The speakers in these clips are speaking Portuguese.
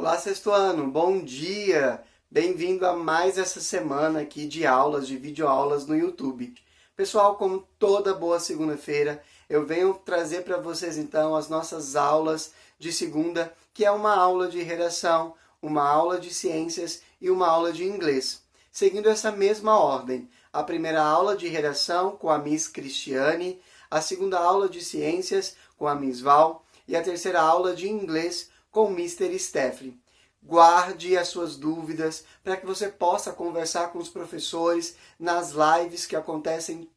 Olá, sexto ano, bom dia! Bem-vindo a mais essa semana aqui de aulas, de videoaulas no YouTube. Pessoal, como toda boa segunda-feira, eu venho trazer para vocês então as nossas aulas de segunda, que é uma aula de redação, uma aula de ciências e uma aula de inglês. Seguindo essa mesma ordem, a primeira aula de redação com a Miss Cristiane, a segunda aula de ciências com a Miss Val e a terceira aula de inglês com o Mr. Stephanie. Guarde as suas dúvidas para que você possa conversar com os professores nas lives que acontecem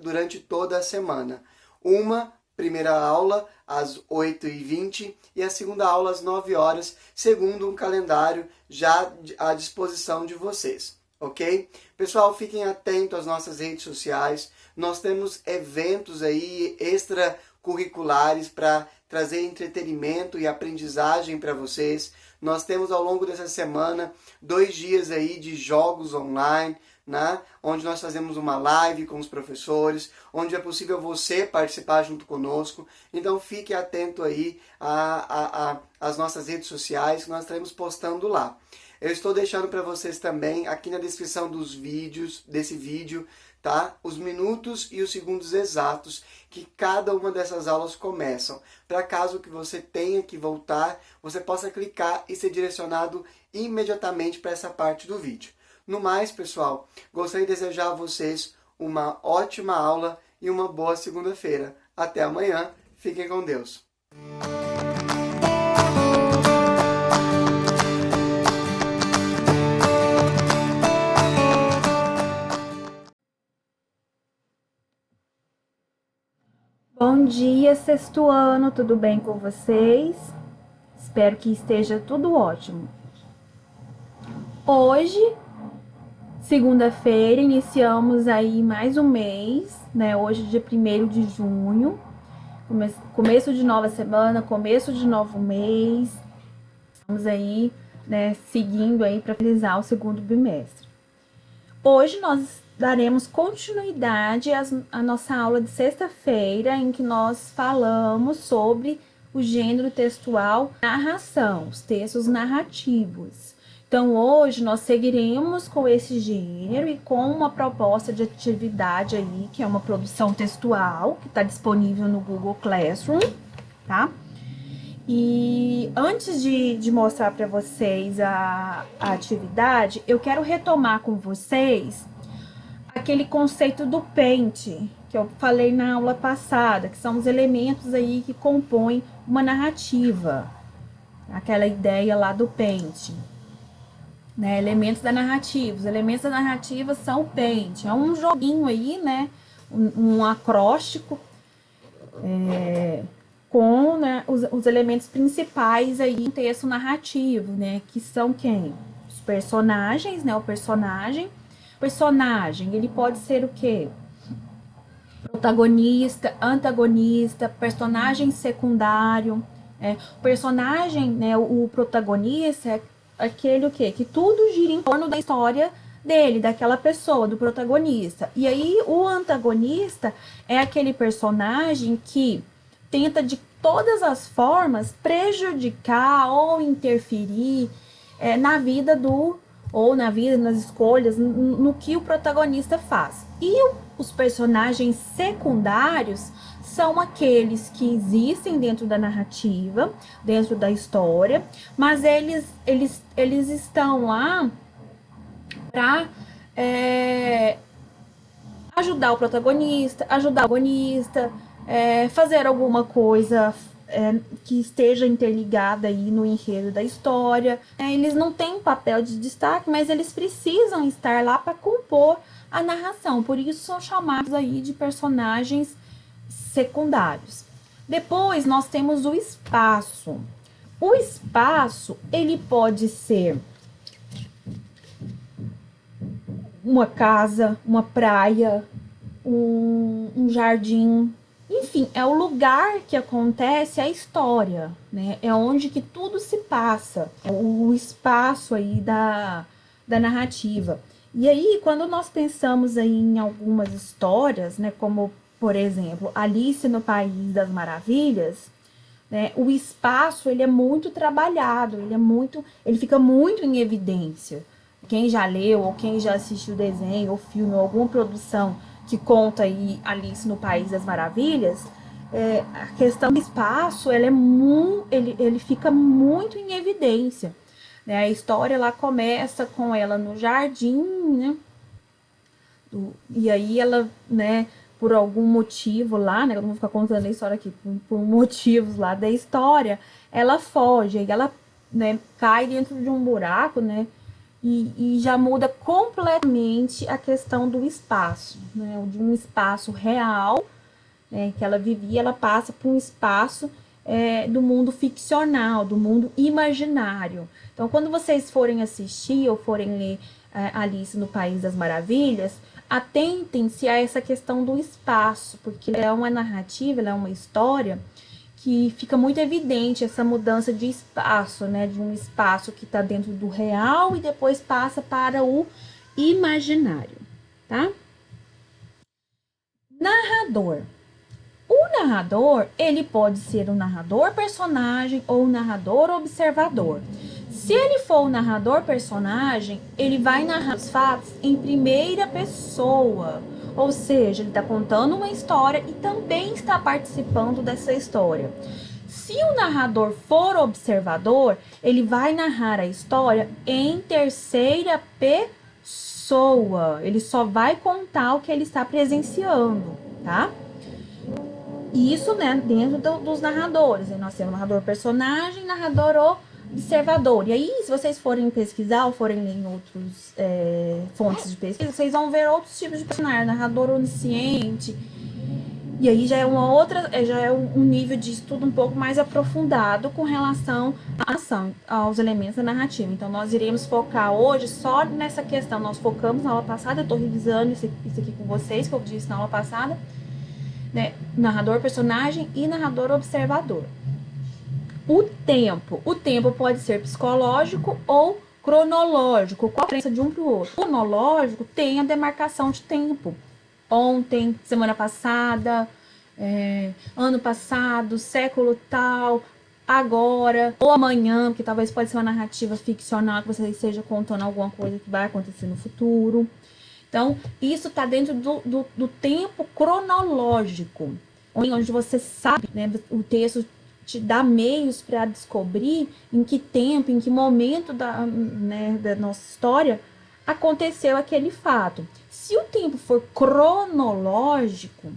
durante toda a semana. Uma primeira aula às 8h20 e a segunda aula às 9 horas, segundo um calendário já à disposição de vocês. Ok? Pessoal, fiquem atentos às nossas redes sociais. Nós temos eventos aí extracurriculares para trazer entretenimento e aprendizagem para vocês. Nós temos ao longo dessa semana 2 dias aí de jogos online, né? Onde nós fazemos uma live com os professores, onde é possível você participar junto conosco. Então fique atento aí às nossas redes sociais que nós estaremos postando lá. Eu estou deixando para vocês também, aqui na descrição desse vídeo, tá? Os minutos e os segundos exatos que cada uma dessas aulas começam. Para caso que você tenha que voltar, você possa clicar e ser direcionado imediatamente para essa parte do vídeo. No mais, pessoal, gostaria de desejar a vocês uma ótima aula e uma boa segunda-feira. Até amanhã. Fiquem com Deus. Bom dia, sexto ano, tudo bem com vocês? Espero que esteja tudo ótimo. Hoje, segunda-feira, iniciamos aí mais um mês, né? Hoje, dia 1º de junho, começo de nova semana, começo de novo mês. Estamos aí, né, seguindo aí para finalizar o segundo bimestre. Hoje nós daremos continuidade à nossa aula de sexta-feira, em que nós falamos sobre o gênero textual narração, os textos narrativos. Então, hoje nós seguiremos com esse gênero e com uma proposta de atividade aí, que é uma produção textual, que está disponível no Google Classroom, tá? E antes de mostrar para vocês a atividade, eu quero retomar com vocês aquele conceito do pente, que eu falei na aula passada, que são os elementos aí que compõem uma narrativa. Aquela ideia lá do pente, né? Elementos da narrativa. Os elementos da narrativa são o pente. É um joguinho aí, né? Um acróstico, com, né, os elementos principais aí em texto narrativo, né? Que são quem? Os personagens, né? O personagem, ele pode ser o quê? Protagonista, antagonista, personagem secundário. O personagem, né? O protagonista é aquele o quê? Que tudo gira em torno da história dele, daquela pessoa, do protagonista. E aí o antagonista é aquele personagem que tenta de todas as formas prejudicar ou interferir na vida nas escolhas, no que o protagonista faz. E os personagens secundários são aqueles que existem dentro da narrativa, dentro da história, mas eles estão lá para ajudar o protagonista, ajudar o agonista, fazer alguma coisa que esteja interligada aí no enredo da história. Eles não têm papel de destaque, mas eles precisam estar lá para compor a narração. Por isso são chamados aí de personagens secundários. Depois nós temos o espaço. O espaço, ele pode ser uma casa, uma praia, um jardim. Enfim, é o lugar que acontece a história, né? É onde que tudo se passa, o espaço aí da narrativa. E aí, quando nós pensamos aí em algumas histórias, né? Como, por exemplo, Alice no País das Maravilhas, né? O espaço, ele é muito trabalhado, ele fica muito em evidência. Quem já leu ou quem já assistiu desenho ou filme ou alguma produção que conta aí Alice no País das Maravilhas, a questão do espaço, ele fica muito em evidência, né? A história lá começa com ela no jardim, né? E aí ela, né, por algum motivo lá, né, eu não vou ficar contando a história aqui, por motivos lá da história, ela foge, aí ela, né, cai dentro de um buraco, né, e já muda completamente a questão do espaço, né, de um espaço real, né, que ela vivia, ela passa para um espaço do mundo ficcional, do mundo imaginário. Então, quando vocês forem assistir ou forem ler Alice no País das Maravilhas, atentem-se a essa questão do espaço, porque é uma narrativa, ela é uma história que fica muito evidente essa mudança de espaço, né? De um espaço que está dentro do real e depois passa para o imaginário, tá? Narrador. O narrador, ele pode ser um narrador personagem ou um narrador observador. Se ele for o narrador personagem, ele vai narrar os fatos em primeira pessoa. Ou seja, ele está contando uma história e também está participando dessa história. Se o narrador for observador, ele vai narrar a história em terceira pessoa. Ele só vai contar o que ele está presenciando, tá? Isso, né, dentro dos narradores. Nós temos narrador personagem, narrador observador. E aí, se vocês forem pesquisar ou forem ler em outros fontes de pesquisa, vocês vão ver outros tipos de personagem. Narrador onisciente. E aí já é uma outra, já é um nível de estudo um pouco mais aprofundado com relação à ação, aos elementos da narrativa. Então, nós iremos focar hoje só nessa questão. Nós focamos na aula passada, eu estou revisando isso aqui com vocês, que eu disse na aula passada. Né? Narrador personagem e narrador observador. O tempo pode ser psicológico ou cronológico. Qual a diferença de um para o outro? O cronológico tem a demarcação de tempo. Ontem, semana passada, ano passado, século tal, agora, ou amanhã, porque talvez pode ser uma narrativa ficcional que você esteja contando alguma coisa que vai acontecer no futuro. Então, isso está dentro do tempo cronológico, onde você sabe, né, o texto te dá meios para descobrir em que tempo, em que momento da nossa história aconteceu aquele fato. Se o tempo for cronológico,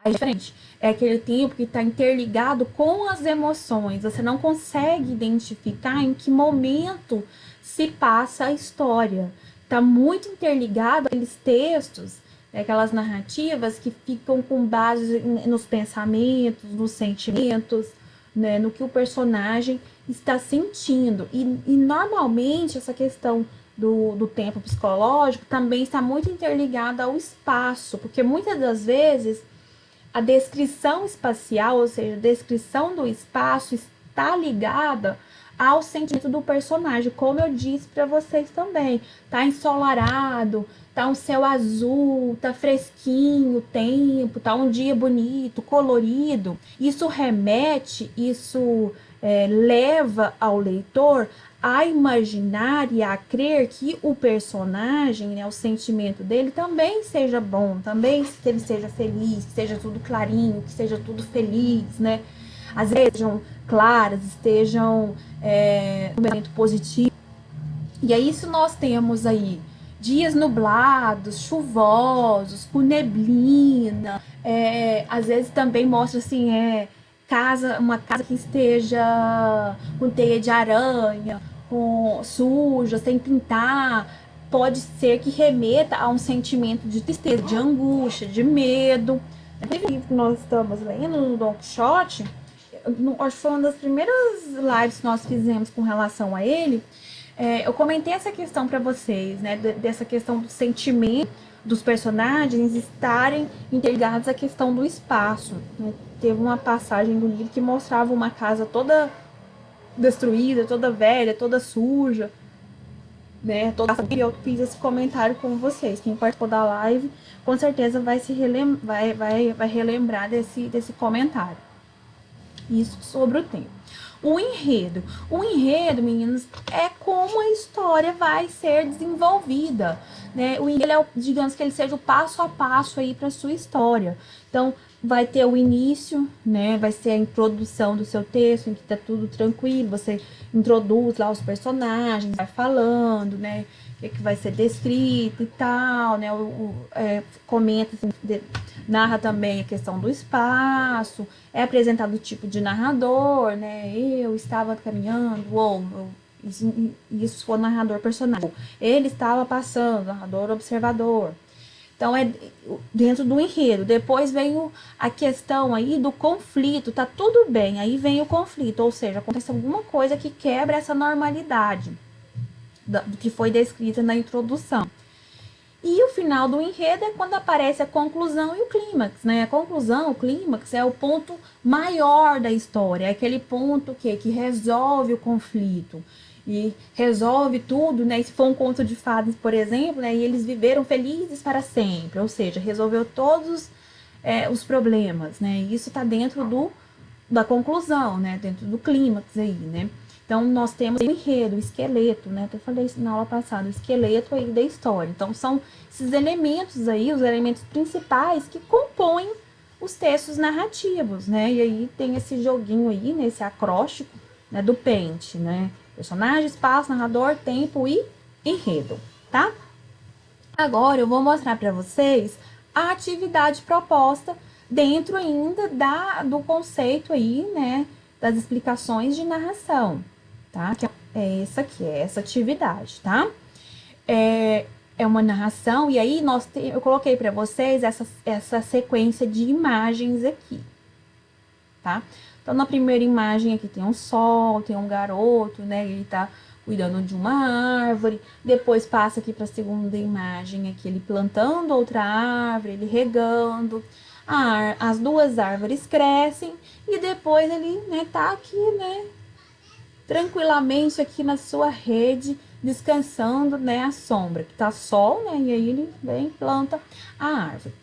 é diferente. É aquele tempo que está interligado com as emoções. Você não consegue identificar em que momento se passa a história. Está muito interligado aqueles textos, aquelas narrativas que ficam com base nos pensamentos, nos sentimentos, né, no que o personagem está sentindo. E normalmente essa questão do tempo psicológico também está muito interligada ao espaço, porque muitas das vezes a descrição espacial, ou seja, a descrição do espaço está ligada ao sentimento do personagem, como eu disse para vocês também. Tá ensolarado, tá um céu azul, tá fresquinho o tempo, tá um dia bonito, colorido. Isso remete, leva ao leitor a imaginar e a crer que o personagem, né, o sentimento dele também seja bom, também que ele seja feliz, que seja tudo clarinho, que seja tudo feliz, né? Às vezes estejam claras, estejam no momento positivo. E aí, se nós temos aí dias nublados, chuvosos, com neblina, às vezes também mostra assim, uma casa que esteja com teia de aranha, suja, sem pintar, pode ser que remeta a um sentimento de tristeza, de angústia, de medo. Aquele livro que nós estamos lendo, no Don Quixote, acho que foi uma das primeiras lives que nós fizemos com relação a ele. Eu comentei essa questão para vocês, né, dessa questão do sentimento dos personagens estarem interligados à questão do espaço, né? Teve uma passagem do livro que mostrava uma casa toda destruída, toda velha, toda suja, né? E eu fiz esse comentário com vocês. Quem participou da live com certeza vai relembrar desse comentário. Isso sobre o tema. O enredo. O enredo, meninos, é como a história vai ser desenvolvida, né? O enredo é, digamos que ele seja o passo a passo aí para sua história. Então, vai ter o início, né? Vai ser a introdução do seu texto, em que tá tudo tranquilo, você introduz lá os personagens, vai falando, né? O que vai ser descrito e tal, né? Comenta, assim, narra também a questão do espaço, é apresentado o tipo de narrador, né? Eu estava caminhando, ou isso foi o narrador personagem. Ele estava passando, narrador observador. Então é dentro do enredo. Depois vem a questão aí do conflito, tá tudo bem. Aí vem o conflito, ou seja, acontece alguma coisa que quebra essa normalidade do que foi descrita na introdução. E o final do enredo é quando aparece a conclusão e o clímax, né? A conclusão, o clímax, é o ponto maior da história, é aquele ponto que resolve o conflito e resolve tudo, né? E se for um conto de fadas, por exemplo, né? E eles viveram felizes para sempre, ou seja, resolveu todos os problemas, né? E isso está dentro da conclusão, né? Dentro do clímax aí, né? Então, nós temos o enredo, o esqueleto, né? Eu falei isso na aula passada, o esqueleto aí da história. Então, são esses elementos aí, os elementos principais que compõem os textos narrativos, né? E aí tem esse joguinho aí, né? Esse acróstico, né? Do pente, né? Personagem, espaço, narrador, tempo e enredo, tá? Agora, eu vou mostrar para vocês a atividade proposta dentro ainda do conceito aí, né? Das explicações de narração, tá? Que é essa aqui, é essa atividade, tá? É uma narração, e aí eu coloquei para vocês essa sequência de imagens aqui, tá? Então, na primeira imagem aqui tem um sol, tem um garoto, né? Ele tá cuidando de uma árvore. Depois passa aqui para a segunda imagem, aqui ele plantando outra árvore, ele regando. As duas árvores crescem e depois ele, né, tá aqui, né, tranquilamente aqui na sua rede, descansando, né, à sombra, que tá sol, né, e aí ele vem e planta a árvore.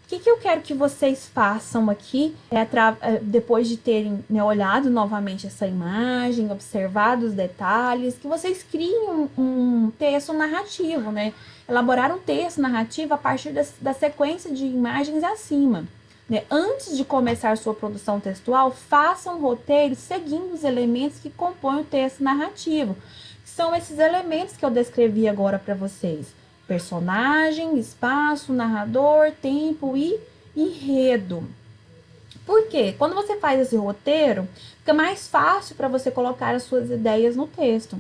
O que eu quero que vocês façam aqui, depois de terem, né, olhado novamente essa imagem, observado os detalhes, que vocês criem um texto narrativo, né? Elaborar um texto narrativo a partir da sequência de imagens acima. Né? Antes de começar sua produção textual, faça um roteiro seguindo os elementos que compõem o texto narrativo. São esses elementos que eu descrevi agora para vocês. Personagem, espaço, narrador, tempo e enredo. Por quê? Quando você faz esse roteiro, fica mais fácil para você colocar as suas ideias no texto.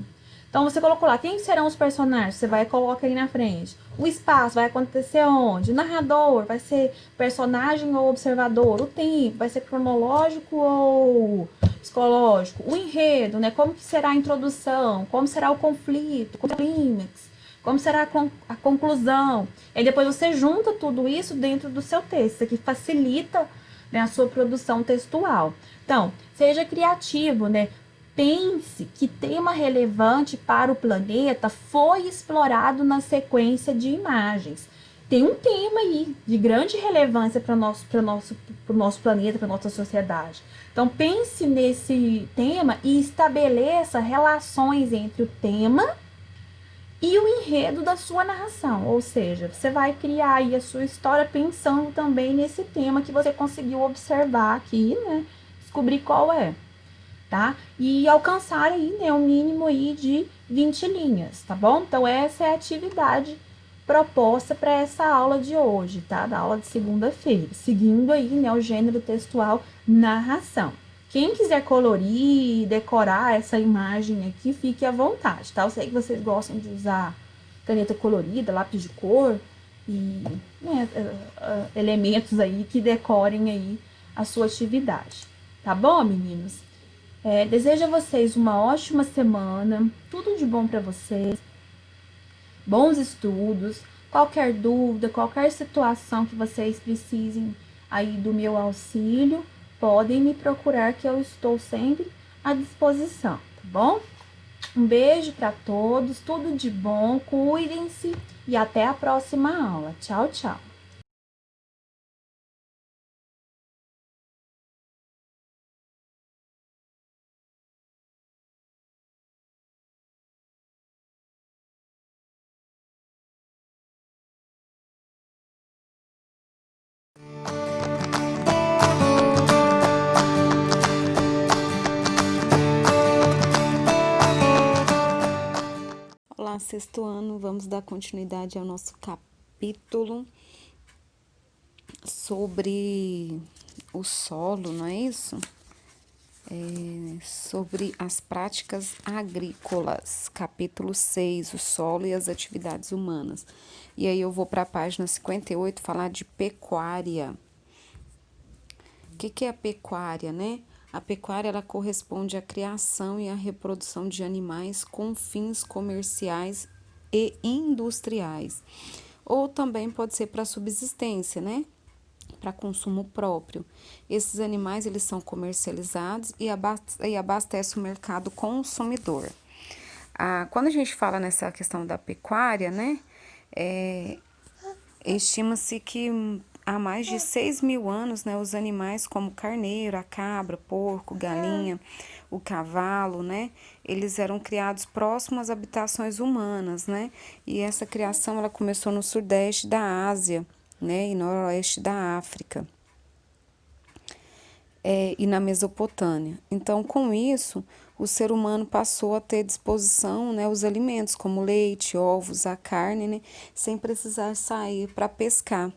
Então, você colocou lá, quem serão os personagens? Você vai e coloca aí na frente. O espaço vai acontecer onde? O narrador vai ser personagem ou observador? O tempo vai ser cronológico ou psicológico? O enredo, né? Como que será a introdução? Como será o conflito? O clímax? Como será a conclusão? E depois você junta tudo isso dentro do seu texto. Isso aqui facilita, né, a sua produção textual. Então, seja criativo, né? Pense que tema relevante para o planeta foi explorado na sequência de imagens. Tem um tema aí de grande relevância para o nosso planeta, para nossa sociedade. Então, pense nesse tema e estabeleça relações entre o tema e o enredo da sua narração, ou seja, você vai criar aí a sua história pensando também nesse tema que você conseguiu observar aqui, né? Descobrir qual é, tá? E alcançar aí, né, um mínimo aí de 20 linhas, tá bom? Então, essa é a atividade proposta para essa aula de hoje, tá? Da aula de segunda-feira, seguindo aí, né, o gênero textual narração. Quem quiser colorir, decorar essa imagem aqui, fique à vontade, tá? Eu sei que vocês gostam de usar caneta colorida, lápis de cor e, né, elementos aí que decorem aí a sua atividade. Tá bom, meninos? Desejo a vocês uma ótima semana, tudo de bom para vocês, bons estudos. Qualquer dúvida, qualquer situação que vocês precisem aí do meu auxílio, podem me procurar que eu estou sempre à disposição, tá bom? Um beijo para todos, tudo de bom, cuidem-se e até a próxima aula. Tchau, tchau! Olá, sexto ano, vamos dar continuidade ao nosso capítulo sobre o solo, não é isso? Sobre as práticas agrícolas, capítulo 6, o solo e as atividades humanas. E aí eu vou para a página 58 falar de pecuária. O que é a pecuária, né? A pecuária ela corresponde à criação e à reprodução de animais com fins comerciais e industriais. Ou também pode ser para subsistência, né? Para consumo próprio. Esses animais eles são comercializados e abastecem o mercado consumidor. Quando a gente fala nessa questão da pecuária, né? Estima-se que há mais de 6.000 anos, né, os animais como o carneiro, a cabra, porco, galinha, o cavalo, né, eles eram criados próximos às habitações humanas, né, e essa criação ela começou no sudeste da Ásia, né, e noroeste da África. E na Mesopotâmia. Então, com isso, o ser humano passou a ter à disposição, né, os alimentos como leite, ovos, a carne, né, sem precisar sair para pescar.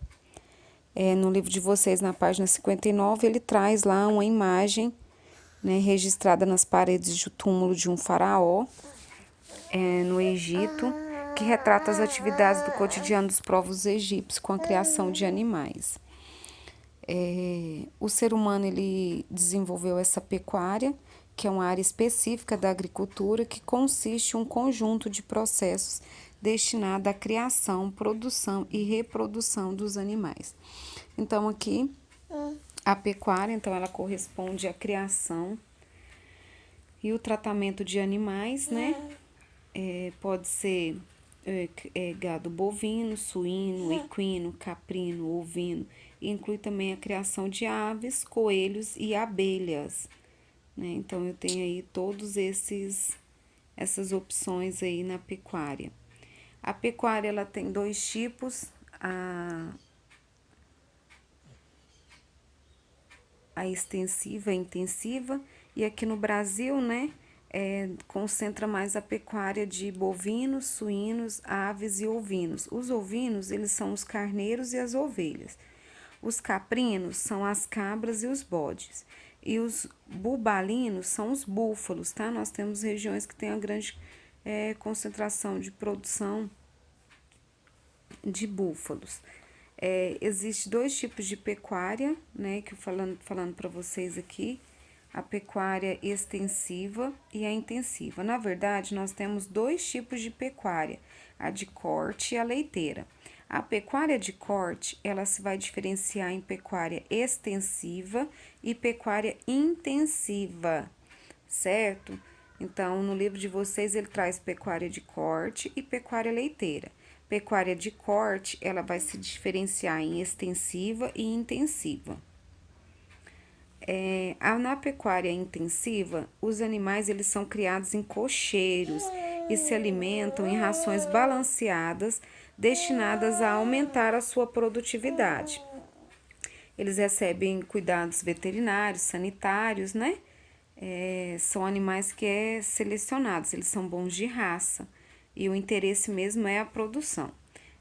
No livro de vocês, na página 59, ele traz lá uma imagem, né, registrada nas paredes do túmulo de um faraó no Egito, que retrata as atividades do cotidiano dos povos egípcios com a criação de animais. O ser humano ele desenvolveu essa pecuária, que é uma área específica da agricultura, que consiste em um conjunto de processos destinado à criação, produção e reprodução dos animais. Então, aqui, a pecuária, então, ela corresponde à criação e o tratamento de animais, né? Pode ser gado bovino, suíno, equino, caprino, ovino. E inclui também a criação de aves, coelhos e abelhas, né? Então, eu tenho aí todos essas opções aí na pecuária. A pecuária, ela tem dois tipos, a extensiva e intensiva, e aqui no Brasil, né, concentra mais a pecuária de bovinos, suínos, aves e ovinos. Os ovinos, eles são os carneiros e as ovelhas. Os caprinos são as cabras e os bodes. E os bubalinos são os búfalos, tá? Nós temos regiões que têm a grande concentração de produção de búfalos. Existe dois tipos de pecuária, né, que falando para vocês aqui, a pecuária extensiva e a intensiva. Na verdade, nós temos dois tipos de pecuária, a de corte e a leiteira. A pecuária de corte, ela se vai diferenciar em pecuária extensiva e pecuária intensiva, certo? Então, no livro de vocês, ele traz pecuária de corte e pecuária leiteira. Pecuária de corte, ela vai se diferenciar em extensiva e intensiva. Na pecuária intensiva, os animais eles são criados em cocheiros e se alimentam em rações balanceadas, destinadas a aumentar a sua produtividade. Eles recebem cuidados veterinários, sanitários, né? São animais que selecionados, eles são bons de raça e o interesse mesmo é a produção.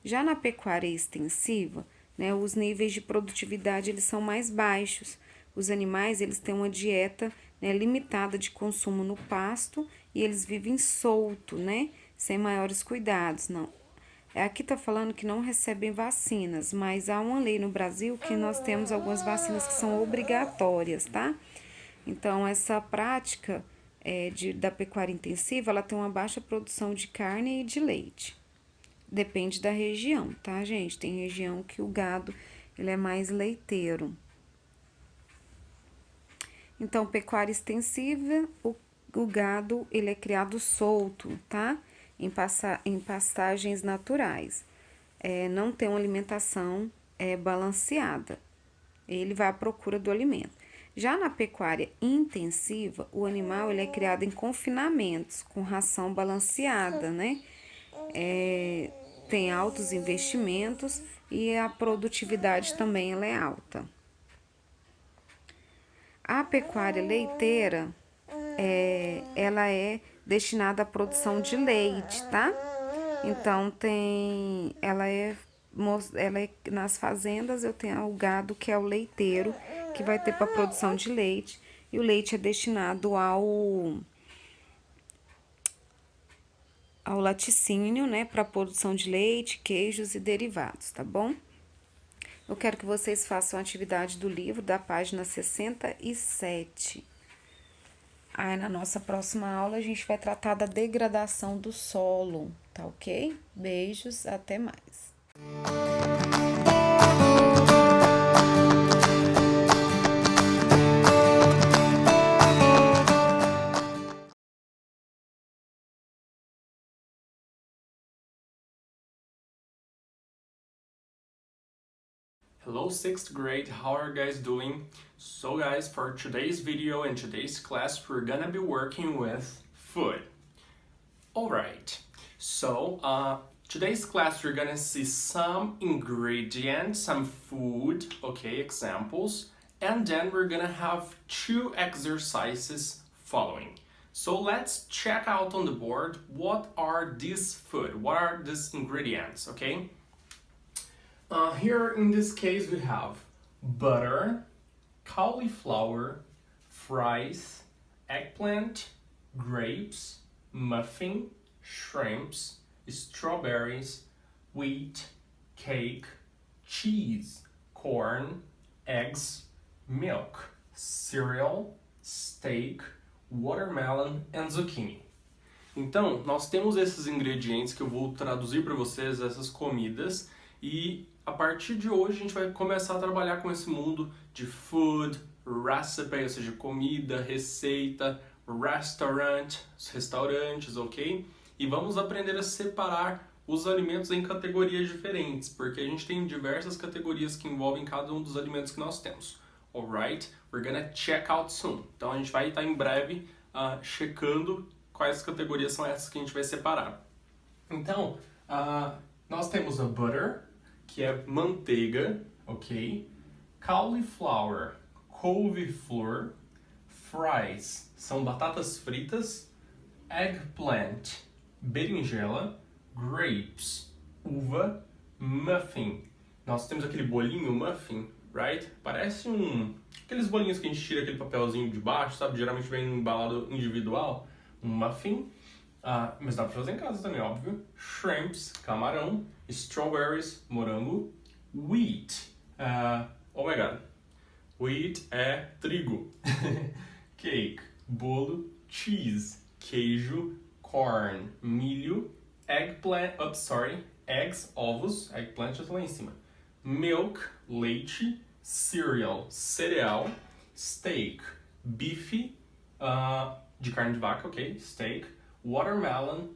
Já na pecuária extensiva, né, os níveis de produtividade eles são mais baixos. Os animais eles têm uma dieta, né, limitada de consumo no pasto e eles vivem solto, né, sem maiores cuidados. Não. Aqui está falando que não recebem vacinas, mas há uma lei no Brasil que nós temos algumas vacinas que são obrigatórias, tá? Então, essa prática da pecuária intensiva, ela tem uma baixa produção de carne e de leite. Depende da região, tá, gente? Tem região que o gado ele é mais leiteiro. Então, pecuária extensiva, o gado ele é criado solto, tá? Em pastagens naturais. Não tem uma alimentação balanceada. Ele vai à procura do alimento. Já na pecuária intensiva, o animal ele é criado em confinamentos, com ração balanceada, né? Tem altos investimentos e a produtividade também ela é alta. A pecuária leiteira, ela é destinada à produção de leite, tá? Então nas fazendas eu tenho o gado que é o leiteiro, que vai ter para produção de leite, e o leite é destinado ao laticínio, né, para produção de leite, queijos e derivados, tá bom? Eu quero que vocês façam a atividade do livro da página 67. Aí na nossa próxima aula a gente vai tratar da degradação do solo, tá ok? Beijos, até mais. Hello 6th grade, how are you guys doing? So guys, for today's video and today's class, we're gonna be working with food. Alright, so today's class we're gonna see some ingredients, some food, okay, examples, and then we're gonna have 2 exercises following. So let's check out on the board what are these food, what are these ingredients, okay? Here in this case we have butter, cauliflower, fries, eggplant, grapes, muffin, shrimps, strawberries, wheat, cake, cheese, corn, eggs, milk, cereal, steak, watermelon and zucchini. Então, nós temos esses ingredientes que eu vou traduzir para vocês, essas comidas, e a partir de hoje a gente vai começar a trabalhar com esse mundo de food, recipe, ou seja, comida, receita, restaurant, os restaurantes, ok? E vamos aprender a separar os alimentos em categorias diferentes, porque a gente tem diversas categorias que envolvem cada um dos alimentos que nós temos. Alright? We're gonna check out soon. Então a gente vai estar em breve checando quais categorias são essas que a gente vai separar. Então, nós temos a butter, que é manteiga, ok? Cauliflower, couve-flor. Fries, são batatas fritas. Eggplant, berinjela. Grapes, uva. Muffin, nós temos aquele bolinho muffin, right? Parece aqueles bolinhos que a gente tira aquele papelzinho de baixo, sabe? Geralmente vem embalado individual. Um muffin. Mas dá pra fazer em casa também, óbvio. Shrimps, camarão. Strawberries, morango. Wheat, oh my god, wheat é trigo. Cake, bolo. Cheese, queijo. Corn, milho. Eggplant, eggs, ovos. Eggplant já tá lá em cima. Milk, leite. Cereal. Steak, bife, de carne de vaca, ok? Steak. Watermelon,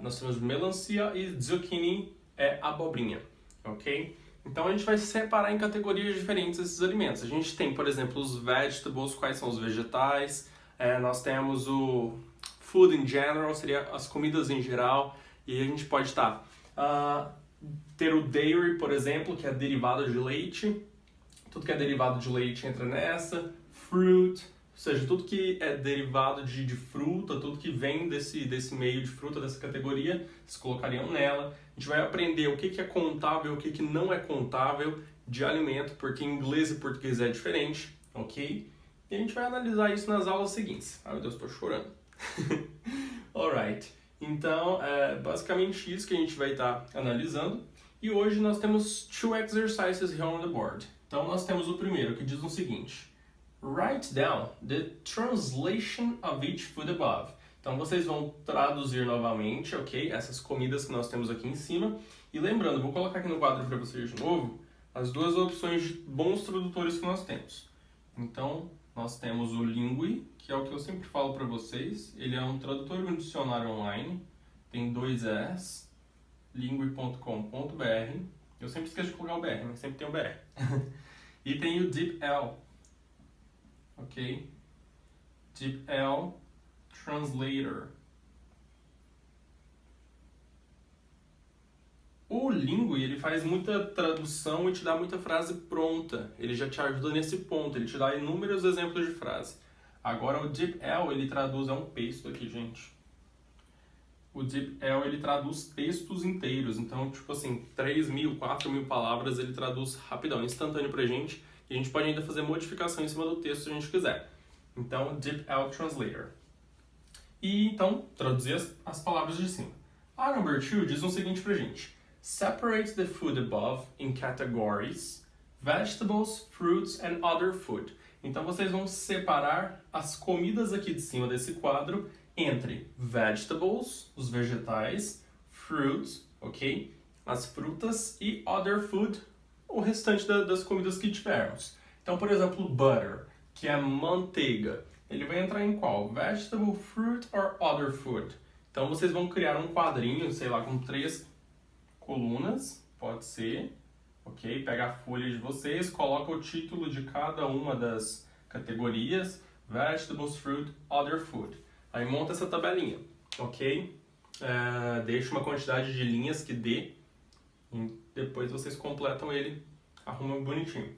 nós temos melancia, e zucchini é abobrinha, ok? Então a gente vai separar em categorias diferentes esses alimentos. A gente tem, por exemplo, os vegetables, quais são os vegetais. Nós temos o food in general, seria as comidas em geral. E a gente pode ter o dairy, por exemplo, que é derivado de leite. Tudo que é derivado de leite entra nessa. Fruit, ou seja, tudo que é derivado de fruta, tudo que vem desse meio de fruta, dessa categoria, vocês colocariam nela. A gente vai aprender o que é contável e o que não é contável de alimento, porque em inglês e português é diferente, ok? E a gente vai analisar isso nas aulas seguintes. Ai meu Deus, estou chorando. Alright, então é basicamente isso que a gente vai estar analisando. E hoje nós temos 2 exercises here on the board. Então nós temos o primeiro, que diz o seguinte: write down the translation of each food above. Então vocês vão traduzir novamente, ok? Essas comidas que nós temos aqui em cima. E lembrando, vou colocar aqui no quadro para vocês de novo as 2 opções de bons tradutores que nós temos. Então nós temos o Lingui, que é o que eu sempre falo para vocês. Ele é um tradutor e um dicionário online. Tem 2 Es, lingui.com.br. Eu sempre esqueço de colocar o BR, mas sempre tem o BR. E tem o DeepL. Ok? DeepL Translator. O Lingui, ele faz muita tradução e te dá muita frase pronta. Ele já te ajuda nesse ponto, ele te dá inúmeros exemplos de frase. Agora o DeepL, ele traduz, é um texto aqui, gente. o DeepL ele traduz textos inteiros, então tipo assim, 3.000, 4.000 palavras ele traduz rapidão, instantâneo pra gente, e a gente pode ainda fazer modificação em cima do texto se a gente quiser. Então, DeepL Translator. E então, traduzir as palavras de cima. A number 2 diz o seguinte pra gente: separate the food above in categories, vegetables, fruits and other food. Então vocês vão separar as comidas aqui de cima desse quadro entre vegetables, os vegetais, fruits, ok? As frutas e other food, o restante das comidas que tivermos. Então, por exemplo, butter, que é manteiga, ele vai entrar em qual? Vegetable, fruit or other food. Então vocês vão criar um quadrinho, sei lá, com 3 colunas, pode ser, ok? Pega a folha de vocês, coloca o título de cada uma das categorias, vegetables, fruit, other food. Aí monta essa tabelinha, ok? Deixa uma quantidade de linhas que dê, e depois vocês completam ele, arrumam bonitinho.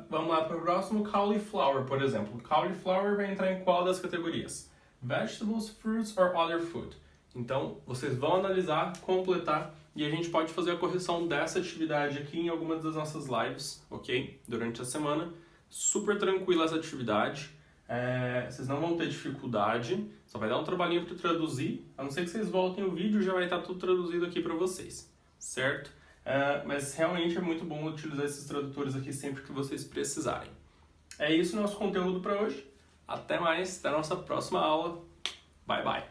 Vamos lá para o próximo, cauliflower, por exemplo. Cauliflower vai entrar em qual das categorias? Vegetables, fruits or other food. Então, vocês vão analisar, completar, e a gente pode fazer a correção dessa atividade aqui em algumas das nossas lives, ok? Durante a semana. Super tranquila essa atividade. Vocês não vão ter dificuldade, só vai dar um trabalhinho para traduzir. A não ser que vocês voltem o vídeo, já vai estar tudo traduzido aqui para vocês, certo? Mas realmente é muito bom utilizar esses tradutores aqui sempre que vocês precisarem. É isso o nosso conteúdo para hoje. Até mais, até a nossa próxima aula. Bye, bye!